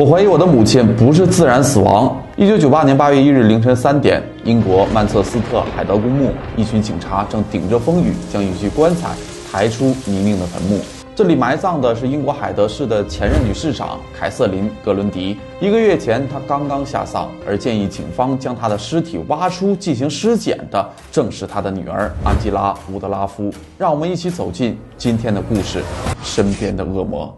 我怀疑我的母亲不是自然死亡。1998年8月1日凌晨3点，英国曼彻斯特海德公墓，一群警察正顶着风雨将一具棺材抬出泥泞的坟墓。这里埋葬的是英国海德市的前任女市长凯瑟琳·格伦迪。1个月前，她刚刚下葬，而建议警方将她的尸体挖出进行尸检的，正是她的女儿安吉拉·伍德拉夫。让我们一起走进今天的故事，身边的恶魔。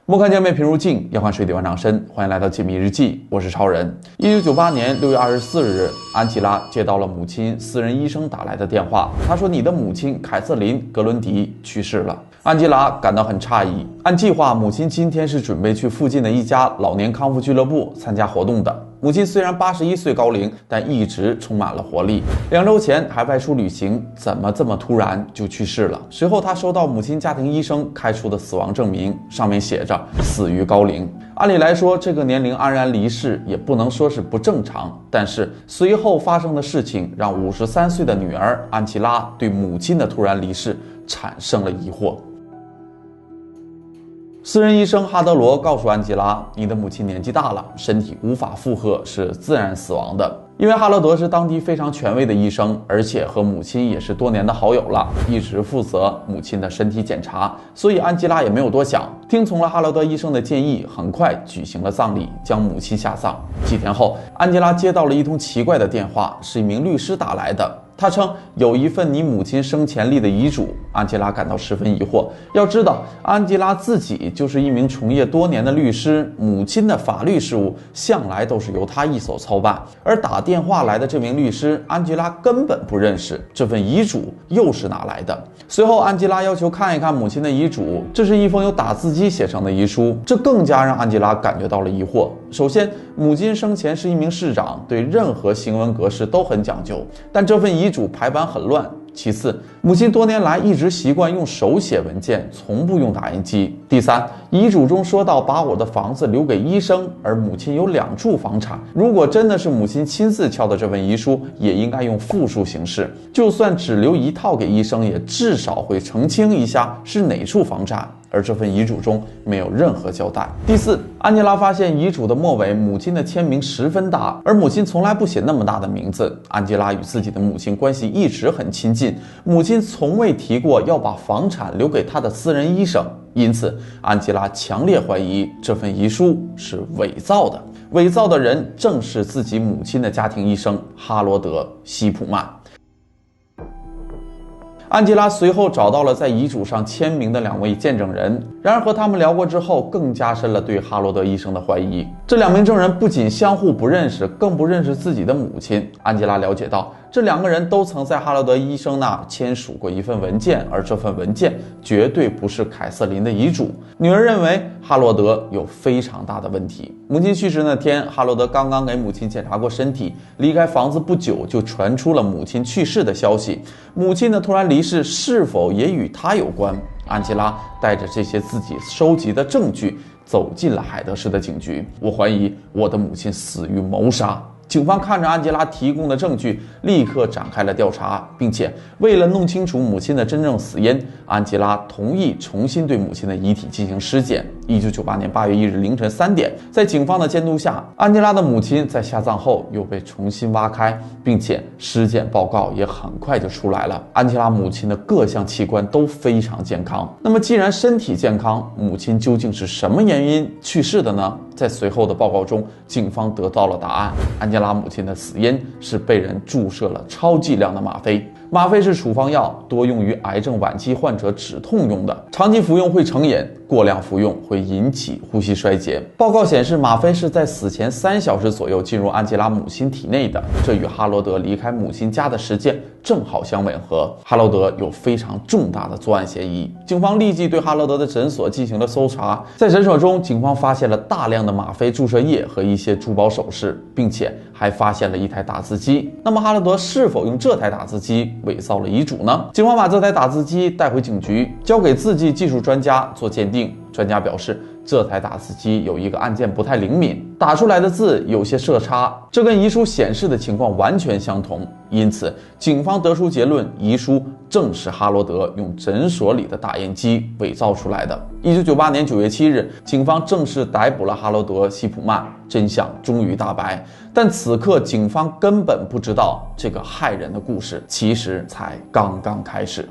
莫看江面平如镜，要看水底万丈深。欢迎来到解密日记，我是超人。1998年6月24日，安吉拉接到了母亲私人医生打来的电话，他说：“你的母亲凯瑟琳·格伦迪去世了。”安吉拉感到很诧异。按计划，母亲今天是准备去附近的一家老年康复俱乐部参加活动的。母亲虽然81岁高龄，但一直充满了活力。2周前还外出旅行，怎么这么突然就去世了？随后他收到母亲家庭医生开出的死亡证明，上面写着死于高龄。按理来说，这个年龄安然离世也不能说是不正常，但是随后发生的事情让53岁的女儿安琪拉对母亲的突然离世产生了疑惑。私人医生哈德罗告诉安吉拉：“你的母亲年纪大了，身体无法负荷，是自然死亡的。”因为哈罗德是当地非常权威的医生，而且和母亲也是多年的好友了，一直负责母亲的身体检查，所以安吉拉也没有多想，听从了哈罗德医生的建议，很快举行了葬礼，将母亲下葬。几天后，安吉拉接到了一通奇怪的电话，是一名律师打来的。他称有一份你母亲生前立的遗嘱。安吉拉感到十分疑惑。要知道，安吉拉自己就是一名从业多年的律师，母亲的法律事务向来都是由他一手操办。而打电话来的这名律师，安吉拉根本不认识，这份遗嘱又是哪来的？随后，安吉拉要求看一看母亲的遗嘱，这是一封由打字机写成的遗书，这更加让安吉拉感觉到了疑惑。首先，母亲生前是一名市长，对任何行文格式都很讲究，但这份遗嘱排版很乱。其次，母亲多年来一直习惯用手写文件，从不用打印机。第三，遗嘱中说到把我的房子留给医生，而母亲有2处房产。如果真的是母亲亲自敲的这份遗书，也应该用复数形式，就算只留1套给医生，也至少会澄清一下是哪处房产。而这份遗嘱中没有任何交代。第四，安吉拉发现遗嘱的末尾母亲的签名十分大，而母亲从来不写那么大的名字。安吉拉与自己的母亲关系一直很亲近，母亲从未提过要把房产留给她的私人医生，因此安吉拉强烈怀疑这份遗书是伪造的。伪造的人正是自己母亲的家庭医生哈罗德·希普曼。安吉拉随后找到了在遗嘱上签名的2位见证人，然而和他们聊过之后，更加深了对哈罗德医生的怀疑。这2名证人不仅相互不认识，更不认识自己的母亲。安吉拉了解到，这2个人都曾在哈罗德医生那签署过一份文件，而这份文件绝对不是凯瑟琳的遗嘱。女儿认为哈罗德有非常大的问题。母亲去世那天，哈罗德刚刚给母亲检查过身体，离开房子不久就传出了母亲去世的消息。母亲的突然离世是否也与他有关？安吉拉带着这些自己收集的证据走进了海德市的警局。我怀疑我的母亲死于谋杀。警方看着安吉拉提供的证据，立刻展开了调查，并且为了弄清楚母亲的真正死因，安吉拉同意重新对母亲的遗体进行尸检。1998年8月1日凌晨3点，在警方的监督下，安吉拉的母亲在下葬后又被重新挖开，并且尸检报告也很快就出来了。安吉拉母亲的各项器官都非常健康。那么既然身体健康，母亲究竟是什么原因去世的呢？在随后的报告中，警方得到了答案。安吉拉母亲的死因是被人注射了超剂量的吗啡。吗啡是处方药，多用于癌症晚期患者止痛用的，长期服用会成瘾，过量服用会引起呼吸衰竭。报告显示，吗啡是在死前3小时左右进入安吉拉母亲体内的，这与哈罗德离开母亲家的时间正好相吻合。哈罗德有非常重大的作案嫌疑。警方立即对哈罗德的诊所进行了搜查，在诊所中，警方发现了大量的吗啡注射液和一些珠宝首饰，并且还发现了一台打字机。那么哈罗德是否用这台打字机伪造了遗嘱呢？警方把这台打字机带回警局，交给字迹技术专家做鉴定。专家表示，这台打字机有一个按键不太灵敏，打出来的字有些色差，这跟遗书显示的情况完全相同。因此，警方得出结论，遗书正是哈罗德用诊所里的打印机伪造出来的。1998年9月7日，警方正式逮捕了哈罗德·希普曼，真相终于大白。但此刻，警方根本不知道，这个骇人的故事其实才刚刚开始。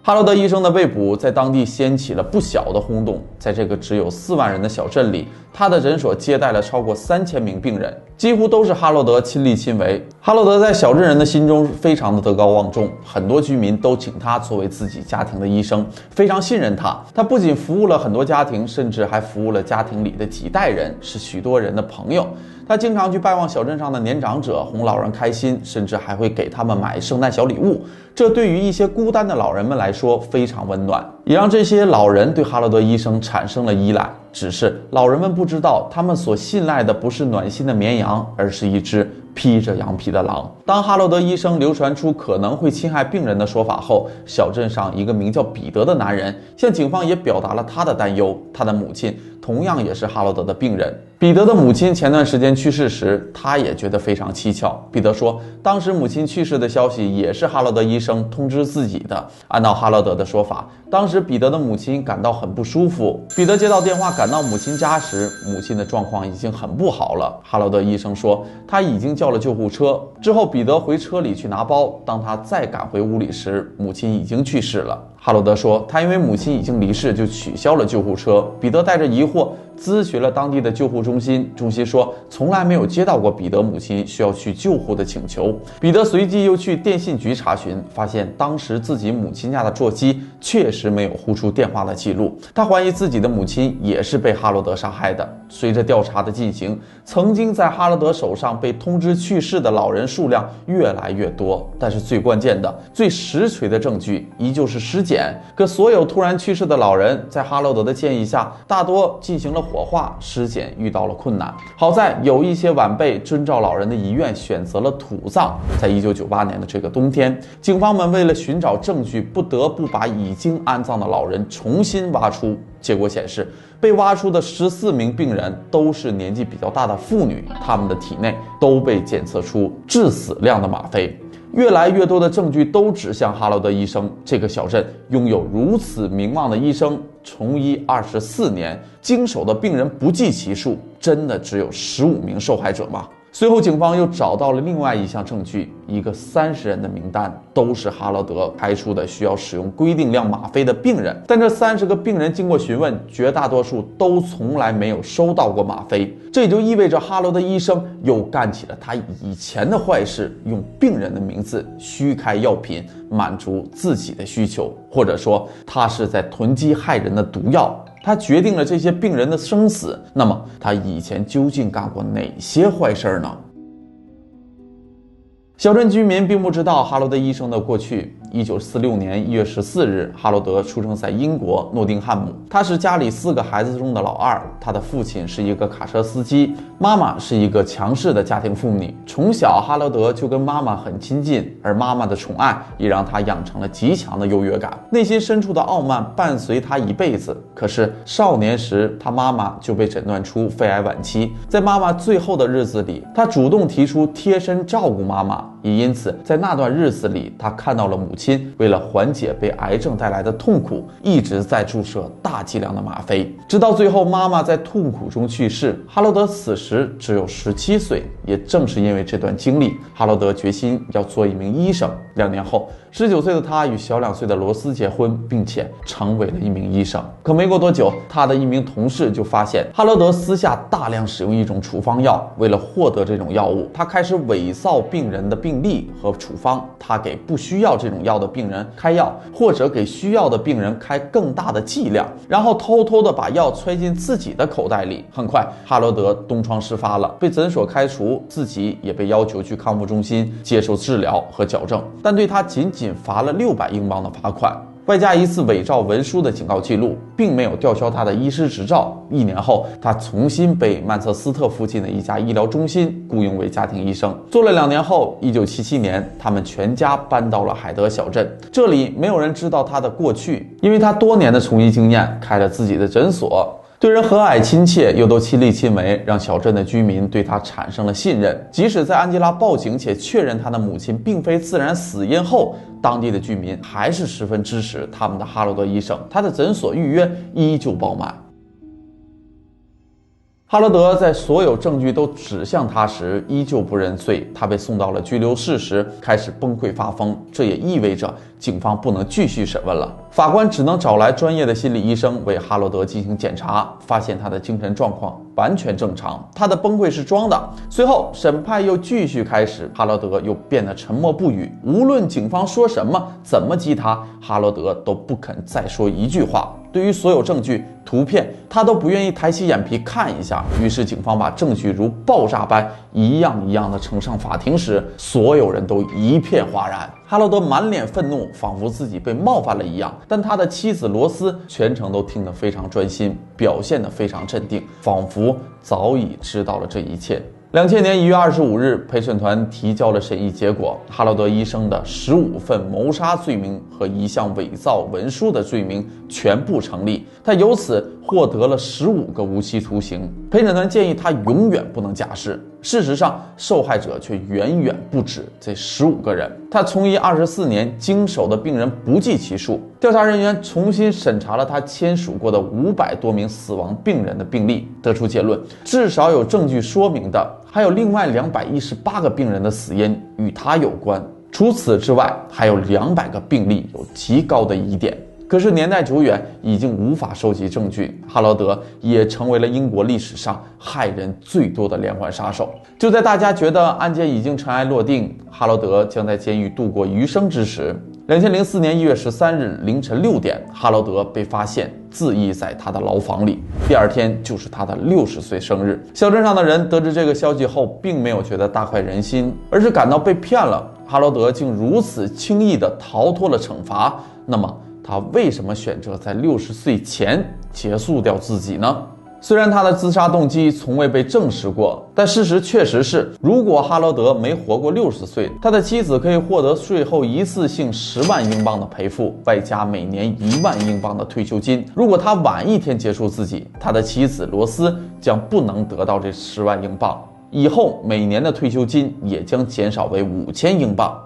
哈罗德医生的被捕在当地掀起了不小的轰动。在这个只有4万人的小镇里，他的诊所接待了超过3000名病人，几乎都是哈罗德亲力亲为。哈罗德在小镇人的心中非常的德高望重，很多居民都请他作为自己家庭的医生，非常信任他。他不仅服务了很多家庭，甚至还服务了家庭里的几代人，是许多人的朋友。他经常去拜望小镇上的年长者，哄老人开心，甚至还会给他们买圣诞小礼物。这对于一些孤单的老人们来说非常温暖，也让这些老人对哈罗德医生产生了依赖。只是老人们不知道，他们所信赖的不是暖心的绵羊，而是一只披着羊皮的狼。当哈罗德医生流传出可能会侵害病人的说法后，小镇上一个名叫彼得的男人向警方也表达了他的担忧。他的母亲同样也是哈罗德的病人。彼得的母亲前段时间去世时，他也觉得非常蹊跷。彼得说，当时母亲去世的消息也是哈罗德医生通知自己的。按照哈罗德的说法，当时彼得的母亲感到很不舒服。彼得接到电话赶到母亲家时，母亲的状况已经很不好了。哈罗德医生说，他已经叫了救护车。之后彼得回车里去拿包，当他再赶回屋里时，母亲已经去世了。哈罗德说，他因为母亲已经离世，就取消了救护车。彼得带着疑惑咨询了当地的救护中心，中心说从来没有接到过彼得母亲需要去救护的请求。彼得随即又去电信局查询，发现当时自己母亲家的座机确实没有呼出电话的记录。他怀疑自己的母亲也是被哈罗德杀害的。随着调查的进行，曾经在哈罗德手上被通知去世的老人数量越来越多，但是最关键的、最实锤的证据依旧是尸检。可所有突然去世的老人在哈罗德的建议下，大多进行了火化，尸检遇到了困难。好在有一些晚辈遵照老人的遗愿选择了土葬。在1998年的这个冬天，警方们为了寻找证据，不得不把已经安葬的老人重新挖出。结果显示，被挖出的14名病人都是年纪比较大的妇女，他们的体内都被检测出致死量的吗啡。越来越多的证据都指向哈罗德医生。这个小镇拥有如此名望的医生，从医24年，经手的病人不计其数，真的只有15名受害者吗？随后警方又找到了另外一项证据，一个30人的名单，都是哈罗德开出的需要使用规定量吗啡的病人。但这30个病人经过询问，绝大多数都从来没有收到过吗啡。这也就意味着哈罗德医生又干起了他以前的坏事，用病人的名字虚开药品，满足自己的需求，或者说他是在囤积害人的毒药。他决定了这些病人的生死，那么他以前究竟干过哪些坏事呢？小镇居民并不知道哈罗德医生的过去。1946年1月14日，哈罗德出生在英国诺丁汉姆，他是家里4个孩子中的老二。他的父亲是一个卡车司机，妈妈是一个强势的家庭妇女。从小，哈罗德就跟妈妈很亲近，而妈妈的宠爱也让他养成了极强的优越感，内心深处的傲慢伴随他一辈子。可是少年时，他妈妈就被诊断出肺癌晚期。在妈妈最后的日子里，他主动提出贴身照顾妈妈，也因此在那段日子里，他看到了母亲为了缓解被癌症带来的痛苦，一直在注射大剂量的吗啡，直到最后妈妈在痛苦中去世。哈罗德此时只有17岁，也正是因为这段经历，哈罗德决心要做一名医生。2年后，19岁的他与小2岁的罗斯结婚，并且成为了一名医生。可没过多久，他的一名同事就发现哈罗德私下大量使用一种处方药，为了获得这种药物，他开始伪造病人的病历和处方，他给不需要这种药的病人开药，或者给需要的病人开更大的剂量，然后偷偷的把药揣进自己的口袋里。很快，哈罗德东窗事发了，被诊所开除，自己也被要求去康复中心接受治疗和矫正，但对他仅罚了600英镑的罚款。外加一次伪造文书的警告记录，并没有吊销他的医师执照。1年后，他重新被曼彻斯特附近的一家医疗中心雇佣为家庭医生。做了2年后，1977年，他们全家搬到了海德小镇。这里没有人知道他的过去，因为他多年的从医经验，开了自己的诊所。对人和蔼亲切，又都亲力亲为，让小镇的居民对他产生了信任。即使在安吉拉报警且确认他的母亲并非自然死因后，当地的居民还是十分支持他们的哈罗德医生，他的诊所预约依旧爆满。哈罗德在所有证据都指向他时依旧不认罪，他被送到了拘留室时开始崩溃发疯，这也意味着警方不能继续审问了。法官只能找来专业的心理医生为哈罗德进行检查，发现他的精神状况完全正常，他的崩溃是装的。随后审判又继续开始，哈罗德又变得沉默不语，无论警方说什么，怎么激他，哈罗德都不肯再说一句话。对于所有证据、图片，他都不愿意抬起眼皮看一下。于是警方把证据如爆炸般一样一样的呈上法庭时，所有人都一片哗然。哈罗德满脸愤怒，仿佛自己被冒犯了一样，但他的妻子罗斯全程都听得非常专心，表现得非常镇定，仿佛早已知道了这一切。2000年1月25日，陪审团提交了审议结果，哈罗德医生的15份谋杀罪名和1项伪造文书的罪名全部成立，他由此获得了15个无期徒刑。陪审团建议他永远不能假释，事实上，受害者却远远不止这15个人。他从医24年，经手的病人不计其数。调查人员重新审查了他签署过的500多名死亡病人的病历，得出结论，至少有证据说明的还有另外218个病人的死因与他有关。除此之外，还有200个病例有极高的疑点。可是年代久远，已经无法收集证据，哈罗德也成为了英国历史上害人最多的连环杀手。就在大家觉得案件已经尘埃落定，哈罗德将在监狱度过余生之时，2004年1月13日凌晨6点，哈罗德被发现自缢在他的牢房里。第二天就是他的60岁生日。小镇上的人得知这个消息后，并没有觉得大快人心，而是感到被骗了。哈罗德竟如此轻易地逃脱了惩罚，那么他为什么选择在60岁前结束掉自己呢？虽然他的自杀动机从未被证实过，但事实确实是，如果哈罗德没活过60岁，他的妻子可以获得税后一次性10万英镑的赔付，外加每年1万英镑的退休金。如果他晚一天结束自己，他的妻子罗斯将不能得到这10万英镑，以后每年的退休金也将减少为5000英镑。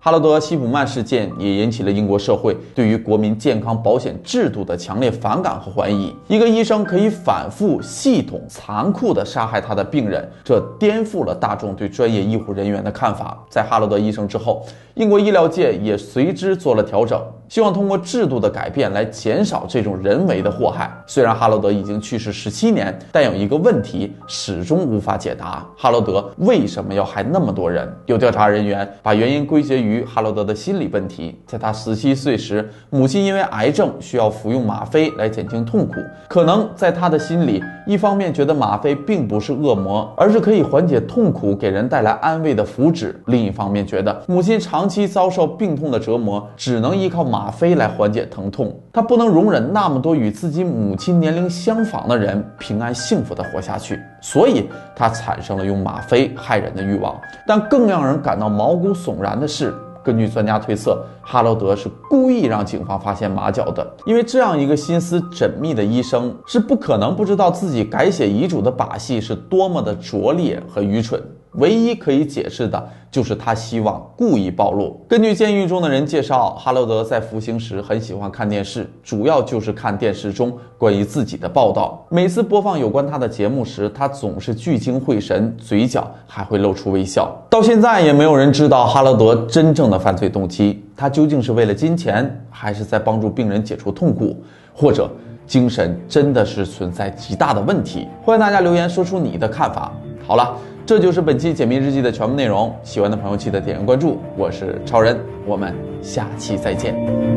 哈罗德·希普曼事件也引起了英国社会对于国民健康保险制度的强烈反感和怀疑。一个医生可以反复、系统、残酷地杀害他的病人，这颠覆了大众对专业医护人员的看法。在哈罗德医生之后，英国医疗界也随之做了调整，希望通过制度的改变来减少这种人为的祸害。虽然哈罗德已经去世17年，但有一个问题始终无法解答：哈罗德为什么要害那么多人？有调查人员把原因归结于哈罗德的心理问题。在他17岁时，母亲因为癌症需要服用吗啡来减轻痛苦。可能在他的心里，一方面觉得吗啡并不是恶魔，而是可以缓解痛苦、给人带来安慰的符纸；另一方面觉得母亲长期遭受病痛的折磨，只能依靠吗啡来缓解疼痛。他不能容忍那么多与自己母亲年龄相仿的人平安幸福地活下去，所以他产生了用吗啡害人的欲望。但更让人感到毛骨悚然的是，根据专家推测，哈罗德是故意让警方发现马脚的，因为这样一个心思缜密的医生是不可能不知道自己改写遗嘱的把戏是多么的拙劣和愚蠢。唯一可以解释的就是他希望故意暴露。根据监狱中的人介绍，哈罗德在服刑时很喜欢看电视，主要就是看电视中关于自己的报道。每次播放有关他的节目时，他总是聚精会神，嘴角还会露出微笑。到现在也没有人知道哈罗德真正的犯罪动机，他究竟是为了金钱，还是在帮助病人解除痛苦，或者精神真的是存在极大的问题？欢迎大家留言说出你的看法。好了，这就是本期解密日记的全部内容，喜欢的朋友记得点个关注。我是超人，我们下期再见，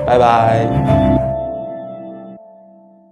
拜拜。